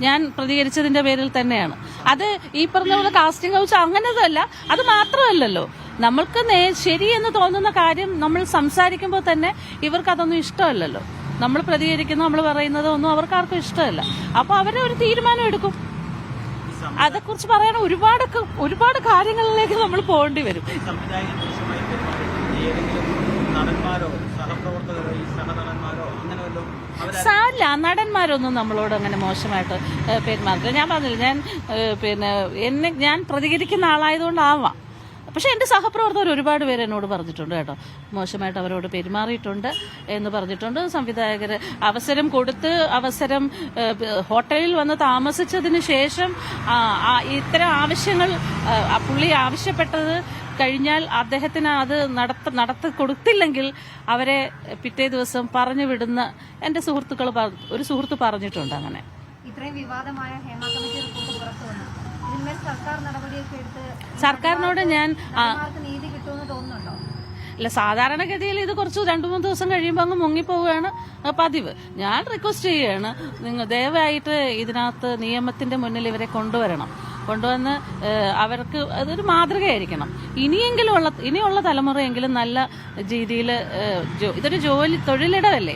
ഞാൻ പ്രതികരിച്ചതിന്റെ പേരിൽ തന്നെയാണ്. അത് ഈ പറഞ്ഞ പോലെ കാസ്റ്റിംഗ് കൗച്ച് അങ്ങനതല്ല. അത് മാത്രമല്ലല്ലോ, നമ്മൾക്ക് ശരിയെന്ന് തോന്നുന്ന കാര്യം നമ്മൾ സംസാരിക്കുമ്പോൾ തന്നെ ഇവർക്ക് അതൊന്നും ഇഷ്ടമല്ലല്ലോ. നമ്മൾ പ്രതികരിക്കുന്നു, നമ്മൾ പറയുന്നത് ഒന്നും അവർക്കാർക്കും ഇഷ്ടമല്ല. അപ്പൊ അവരെ ഒരു തീരുമാനം എടുക്കും. അതേക്കുറിച്ച് പറയാൻ ഒരുപാട് കാര്യങ്ങളിലേക്ക് നമ്മൾ പോകേണ്ടി വരും. സാരില്ല, നടന്മാരൊന്നും നമ്മളോട് അങ്ങനെ മോശമായിട്ട് പെരുമാറില്ല. ഞാൻ പറഞ്ഞില്ല, ഞാൻ പ്രതികരിക്കുന്ന ആളായതുകൊണ്ടാവാം. പക്ഷെ എന്റെ സഹപ്രവർത്തകർ ഒരുപാട് പേര് എന്നോട് പറഞ്ഞിട്ടുണ്ട് കേട്ടോ, മോശമായിട്ട് അവരോട് പെരുമാറിയിട്ടുണ്ട് എന്ന് പറഞ്ഞിട്ടുണ്ട്. സംവിധായകർ അവസരം കൊടുത്ത് ഹോട്ടലിൽ വന്ന് താമസിച്ചതിന് ശേഷം ഇത്തരം ആവശ്യങ്ങൾ പുള്ളി ആവശ്യപ്പെട്ടത് കഴിഞ്ഞാൽ അദ്ദേഹത്തിന് അത് നടത്തി കൊടുത്തില്ലെങ്കിൽ അവരെ പിറ്റേ ദിവസം പറഞ്ഞു വിടുന്ന എന്റെ ഒരു സുഹൃത്ത് പറഞ്ഞിട്ടുണ്ട്. അങ്ങനെ ഇത്രയും വിവാദമായ ഹേമ കമ്മിറ്റി റിപ്പോർട്ട് പുറത്തു വന്നു. ഇതിന്മേൽ സർക്കാർ നടപടിയൊക്കെ എടുത്ത് സർക്കാരിനോട് ഞാൻ നീതി കിട്ടുമെന്ന് തോന്നുന്നുണ്ടോ? അല്ല, സാധാരണഗതിയിൽ ഇത് കുറച്ച് 2-3 ദിവസം കഴിയുമ്പോൾ അങ്ങ് മുങ്ങിപ്പോവുകയാണ് പതിവ്. ഞാൻ റിക്വസ്റ്റ് ചെയ്യുകയാണ്, നിങ്ങൾ ദയവായിട്ട് ഇതിനകത്ത് നിയമത്തിന്റെ മുന്നിൽ ഇവരെ കൊണ്ടുവന്ന് അവർക്ക് അതൊരു മാതൃകയായിരിക്കണം. ഇനിയുള്ള തലമുറയെങ്കിലും നല്ല രീതിയിൽ ഇതൊരു തൊഴിലിടമല്ലേ,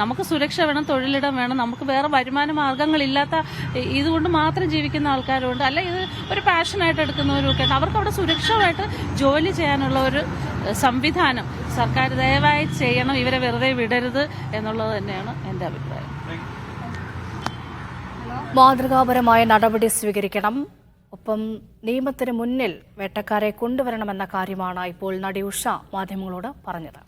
നമുക്ക് സുരക്ഷ വേണം, തൊഴിലിടം വേണം. നമുക്ക് വേറെ വരുമാന മാർഗങ്ങളില്ലാത്ത ഇതുകൊണ്ട് മാത്രം ജീവിക്കുന്ന ആൾക്കാരുണ്ട്, അല്ല ഇത് ഒരു പാഷനായിട്ട് എടുക്കുന്നവരൊക്കെ ഉണ്ട്. അവർക്ക് അവിടെ സുരക്ഷമായിട്ട് ജോലി ചെയ്യാനുള്ള ഒരു സംവിധാനം സർക്കാർ ദയവായി ചെയ്യണം. ഇവരെ വെറുതെ വിടരുത് എന്നുള്ളത് തന്നെയാണ് എൻ്റെ അഭിപ്രായം. മാതൃകാപരമായ നടപടി സ്വീകരിക്കണം, ഒപ്പം നിയമത്തിന് മുന്നിൽ വേട്ടക്കാരെ കൊണ്ടുവരണമെന്ന കാര്യമാണ് ഇപ്പോൾ നടി ഉഷ മാധ്യമങ്ങളോട് പറഞ്ഞത്.